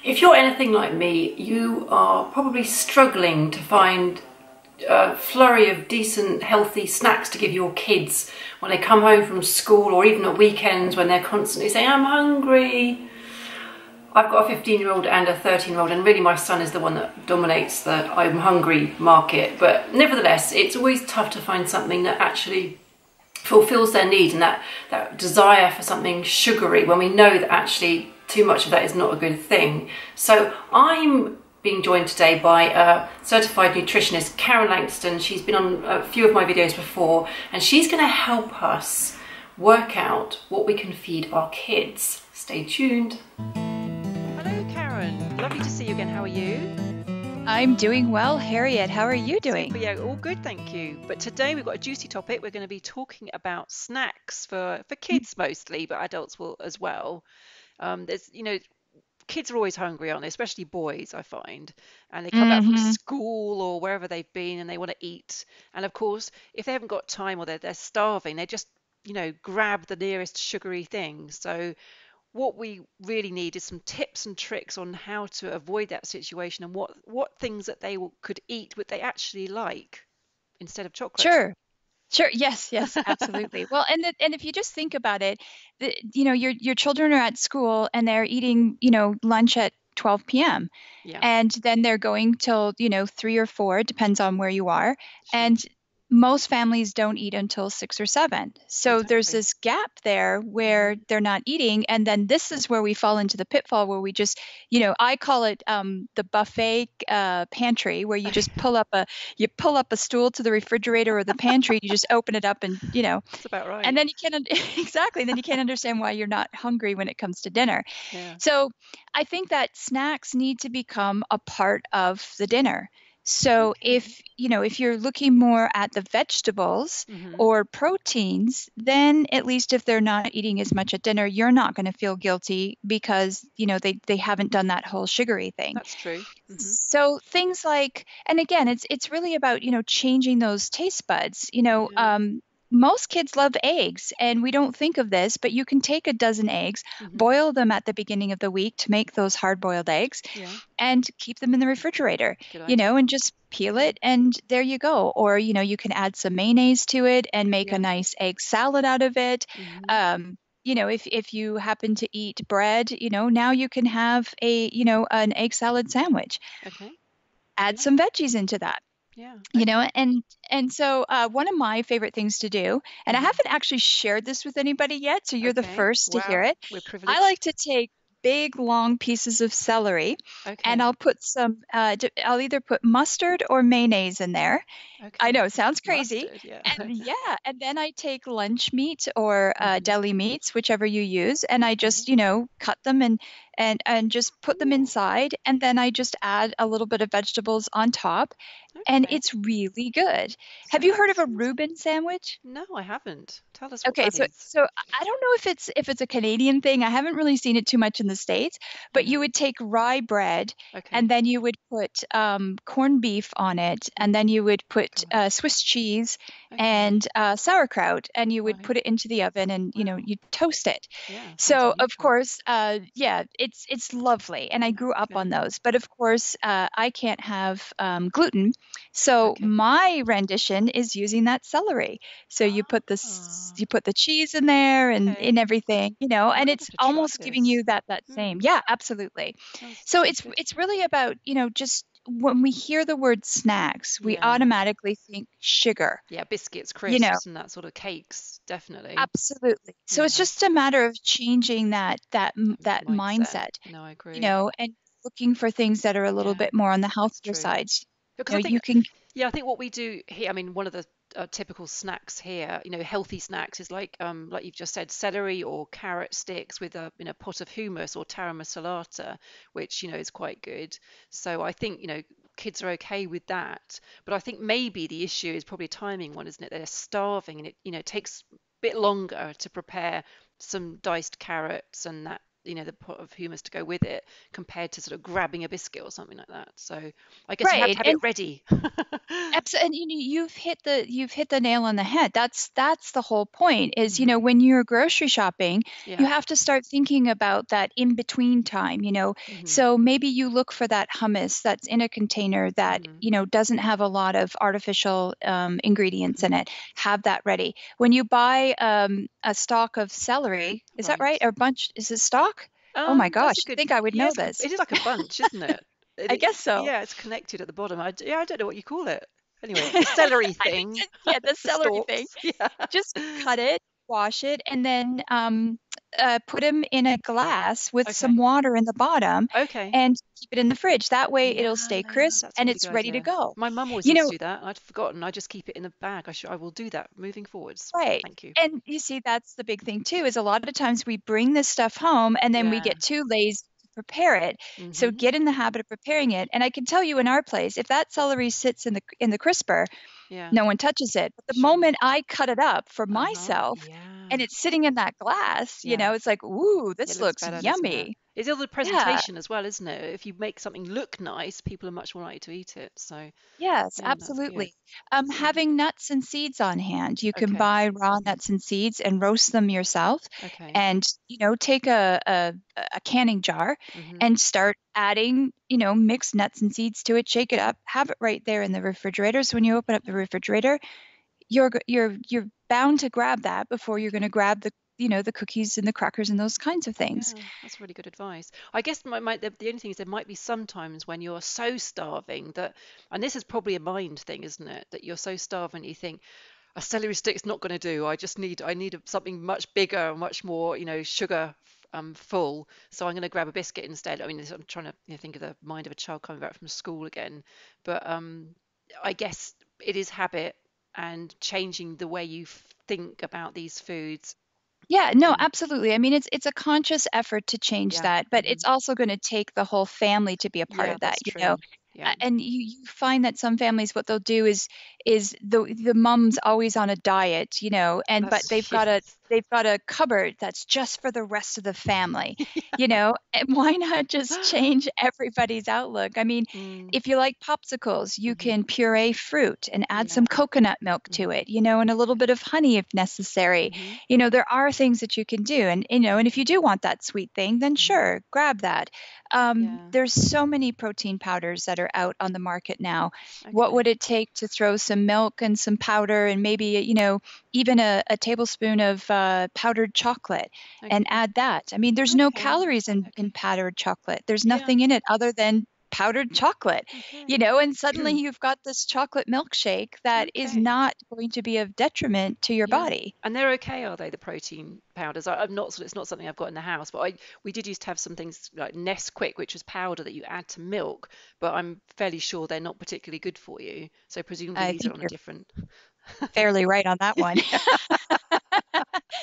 If you're anything like me, you are probably struggling to find a flurry of decent, healthy snacks to give your kids when they come home from school, or even at weekends when they're constantly saying, I'm hungry. I've got a 15-year-old and a 13-year-old, and really my son is the one that dominates the I'm hungry market. But nevertheless, it's always tough to find something that actually fulfills their needs and that desire for something sugary, when we know that actually too much of that is not a good thing. So I'm being joined today by a certified nutritionist, Karen Langston. She's been on a few of my videos before, and she's going to help us work out what we can feed our kids. Stay tuned. Hello Karen, lovely to see you again. How are you? I'm doing well, Harriet. How are you doing? Yeah, all good, thank you. But today we've got a juicy topic. We're going to be talking about snacks for kids mostly, but adults will as well. There's, kids are always hungry, aren't they? Especially boys, I find. And they come back from Mm-hmm. school or wherever they've been and they want to eat. And of course, if they haven't got time or they're starving, they just, grab the nearest sugary thing. So what we really need is some tips and tricks on how to avoid that situation, and what things that could eat would they actually like instead of chocolate. Sure. Sure. Yes, yes, absolutely. Well, and if you just think about it, your children are at school and they're eating, lunch at 12 p.m. Yeah, and then they're going till, 3 or 4, depends on where you are. sure. And most families don't eat until 6 or 7. So there's Exactly. this gap there where Hmm. they're not eating. And then this is where we fall into the pitfall where we just, I call it the buffet pantry, where you just pull up a stool to the refrigerator or the pantry, you just open it up and, That's about and right. then you can't, exactly, then you can't understand why you're not hungry when it comes to dinner. Yeah. So I think that snacks need to become a part of the dinner. So Okay. if you're looking more at the vegetables Hmm. or proteins, then at least if they're not eating as much at dinner, you're not going to feel guilty because, they haven't done that whole sugary thing. That's true. Hmm. So things like, and again, it's really about, changing those taste buds. Yeah. Most kids love eggs, and we don't think of this, but you can take a dozen eggs, Hmm. boil them at the beginning of the week to make those hard-boiled eggs, Yeah. and keep them in the refrigerator, Good idea. and just peel Yeah. it, and there you go. Or, you can add some mayonnaise to it and make a Yeah. nice egg salad out of it. Hmm. If you happen to eat bread, now you can have an egg salad sandwich. Okay. Add Yeah. some veggies into that. Yeah. You know, Okay. and so one of my favorite things to do, and I Hmm. haven't actually shared this with anybody yet, so you're the Okay. first to hear Wow. it. We're I privileged. like to take big long pieces of celery, and Okay. I'll put I'll either put mustard or mayonnaise in there. I Okay. know, sounds crazy. Mustard. Yeah. And yeah, and then I take lunch meat or Hmm. deli meats, whichever you use, and I Okay. just, cut them and just put them Ooh. inside, and then I just add a little bit of vegetables on top, and Okay. it's really good. Have you heard of a Sounds. Reuben sandwich? No, I haven't. Tell us what Okay, that so is. so I don't know if it's a Canadian thing. I haven't really seen it too much in the States, but Yeah. you would take rye bread Okay. and then you would put corned beef on it, and then Mm. you would put Gosh. Swiss cheese Okay. and sauerkraut, and you would Right. put it into the oven, and Wow. you toast it. Yeah. Sounds So of wonderful. course, yeah, it's lovely, and I grew up on Okay. those. But of course, I can't have gluten, so Okay. my rendition is using that celery. So Ah. you put the cheese in there and Okay. everything, I and might it's have to try almost giving this. you that same. Hmm. Yeah, absolutely. So Sounds it's good. it's really about, just when we hear the word snacks, we Yeah. automatically think sugar, Yeah. Biscuits, you know. crisps, and that sort of cakes. Definitely. Absolutely. So it's Yeah. just a matter of changing that Mindset. mindset, No, I agree. and looking for things that are a little Yeah. bit more on the That's healthier true. side. Because I think, You can. yeah, I think what we do here, I mean, one of the typical snacks here, healthy snacks is like you've just said, celery or carrot sticks with a pot of hummus or tara masala, which is quite good. So I think kids are okay with that. But I think maybe the issue is probably a timing one, isn't it? They're starving, and it takes a bit longer to prepare some diced carrots and that the pot of hummus to go with it, compared to sort of grabbing a biscuit or something like that. So I guess you have to Right. have it And ready. absolutely, and you've hit the nail on the head. That's the whole point is, Hmm. when you're grocery shopping, you Yeah. have to start thinking about that in between time. Hmm. So maybe you look for that hummus that's in a container that, Hmm. doesn't have a lot of artificial ingredients in Hmm. it. Have that ready. When you buy a stalk of celery, is that right? Right. Or bunch, is it stalk? Oh my That's a gosh, I good. think I would Yeah, know this. it is like a bunch, isn't it? I guess so. Yeah, it's connected at the bottom. Yeah, I don't know what you call it. Anyway, the celery I think thing, yeah, the the celery thing. stalks. Yeah. Just cut it, wash it, and then put them in a glass with Okay. some water in the bottom Okay. and keep it in the fridge. That way Yeah, it'll stay crisp that's a and really it's good ready to idea. go. My mum always You used to know, do that. I'd forgotten. I just keep it in the bag. I will do that moving forwards. right. Thank you. And you see, that's the big thing too, is a lot of times we bring this stuff home and then we Yeah. get too lazy to prepare it. So Hmm. get in the habit of preparing it. And I can tell you in our place, if that celery sits in the crisper, Yeah. no one touches it. But the Sure. moment I cut it up for Uh-huh. myself Yeah. and it's sitting in that glass, Yeah. it's like, ooh, It this looks looks better, doesn't it? yummy. It's all the Yeah. presentation as well, isn't it? If you make something look nice, people are much more likely to eat it. So, Yes, yeah, that's good. absolutely. Excellent. Having nuts and seeds on hand, you can Okay. buy raw nuts and seeds and roast them yourself, Okay. and take a canning jar Hmm. and start adding mixed nuts and seeds to it. Shake it up, have it right there in the refrigerator. So when you open up the refrigerator, you're bound to grab that before you're going to Okay. grab the cookies and the crackers and those kinds of things. Yeah, that's really good advice. I guess the only thing is there might be some times when you're so starving that, and this is probably a mind thing, isn't it? That you're so starving you think a celery stick's not going to do. I need something much bigger, much more, sugar full. So I'm going to grab a biscuit instead. I mean, I'm trying to think of the mind of a child coming back from school again. But I guess it is habit and changing the way you think about these foods. Yeah, no, Mm. absolutely. I mean, it's a conscious effort to change Yeah. that, but Hmm. it's also going to take the whole family to be a part Yeah, of that, that's true. Yeah. And you find that some families, what they'll do is the mom's always on a diet, but they've That's got a yes. they've got a cupboard that's just for the rest of the family, and why not just change everybody's outlook? I mean, Mm. if you like popsicles, you Hmm. can puree fruit and add Yeah. some coconut milk to Hmm. it, and a little bit of honey if necessary. Hmm. There are things that you can do, and if you do want that sweet thing, then Hmm. sure, grab that. Yeah. There's so many protein powders that are out on the market now. What would Okay. it take to throw some milk and some powder and maybe, even a tablespoon of powdered chocolate and Okay. add that? I mean, there's no Okay. calories in Okay. powdered chocolate. There's Yeah. nothing in it other than powdered chocolate, Okay. and suddenly you've got this chocolate milkshake that is Okay. not going to be of detriment to your Yeah. body. And they're okay, are they, the protein powders? I'm not, it's not something I've got in the house, but we did used to have some things like Nesquik, which was powder that you add to milk, but I'm fairly sure they're not particularly good for you. So presumably I these are think on a you're different. fairly right on that one. Yeah.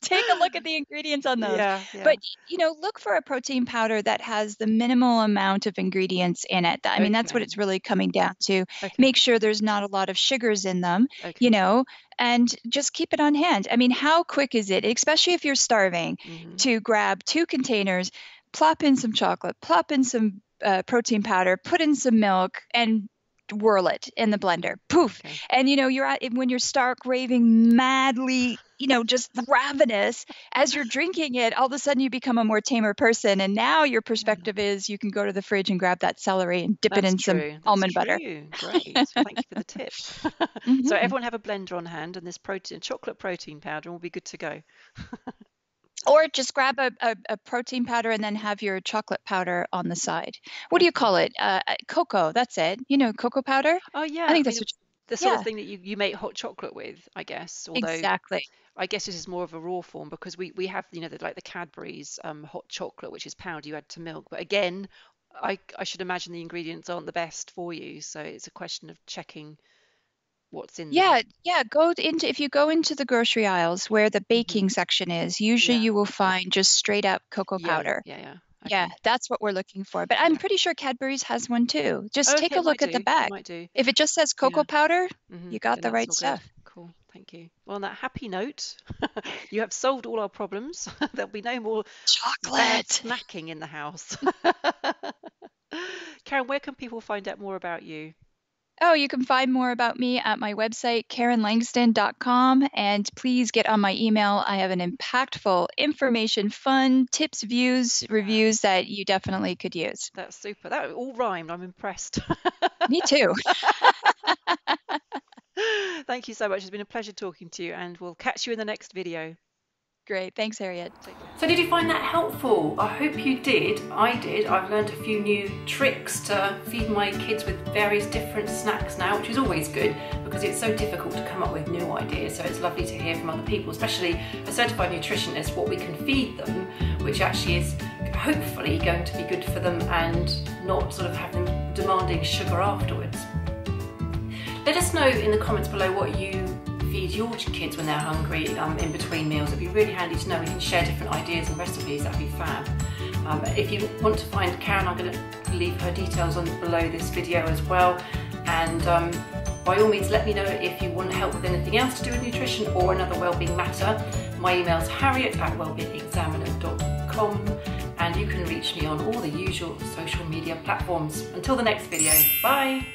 Take a look at the ingredients on those. Yeah. But, Yeah. look for a protein powder that has the minimal amount of ingredients in it. I mean, that's what Okay. it's really coming down to. Okay. Make sure there's not a lot of sugars in them, you Okay. know, and just keep it on hand. I mean, how quick is it, especially if you're starving, Hmm. to grab 2 containers, plop in some chocolate, plop in some protein powder, put in some milk, and whirl it in the blender. Poof. Okay. And you're at when you're stark raving madly, just ravenous as you're drinking it, all of a sudden you become a more tamer person. And now your Yeah. perspective is you can go to the fridge and grab that celery and dip it That's in some true. That's almond butter. true. Great. Thank you for the tip. So Hmm. everyone have a blender on hand and this chocolate protein powder and we'll be good to go. Or just grab a protein powder and then have your chocolate powder on the side. What do you Okay. call it? Cocoa. That's it. Cocoa powder. Oh I yeah, think I that's mean what. the sort of Yeah, thing that you make hot chocolate with, I guess. Although exactly. I guess this is more of a raw form because we have like the Cadbury's hot chocolate, which is powder you add to milk. But again, I should imagine the ingredients aren't the best for you, so it's a question of checking what's in them. Yeah, yeah. If you go into the grocery aisles where the Hmm. baking section is, usually Yeah. you will find just straight up cocoa Yeah. powder. Yeah. Yeah. Yeah, Okay. that's what we're looking for. But I'm Yeah. pretty sure Cadbury's has one too. Just take Okay, a it might look at the do. It bag. might do. If it just says Yeah. cocoa powder, Hmm. you got Then the that's right all good. stuff. Cool. Thank you. Well, on that happy note, You have solved all our problems. There'll be no more bad Chocolate. snacking in the house. Karen, where can people find out more about you? Oh, you can find more about me at my website, KarenLangston.com, and please get on my email. I have an impactful information, fun tips, views, reviews that you definitely could use. That's super. That all rhymed. I'm impressed. Me too. Thank you so much. It's been a pleasure talking to you, and we'll catch you in the next video. Great. Thanks, Harriet. So did you find that helpful? I hope you did. I did. I've learned a few new tricks to feed my kids with various different snacks now, which is always good because it's so difficult to come up with new ideas. So it's lovely to hear from other people, especially a certified nutritionist, what we can feed them, which actually is hopefully going to be good for them and not sort of have them demanding sugar afterwards. Let us know in the comments below what you feed your kids when they're hungry in between meals. It'd be really handy to know. We can share different ideas and recipes. That'd be fab. If you want to find Karen, I'm going to leave her details on below this video as well. And by all means, let me know if you want help with anything else to do with nutrition or another wellbeing matter. My email's harriet@wellbeingexaminer.com, and you can reach me on all the usual social media platforms. Until the next video, bye.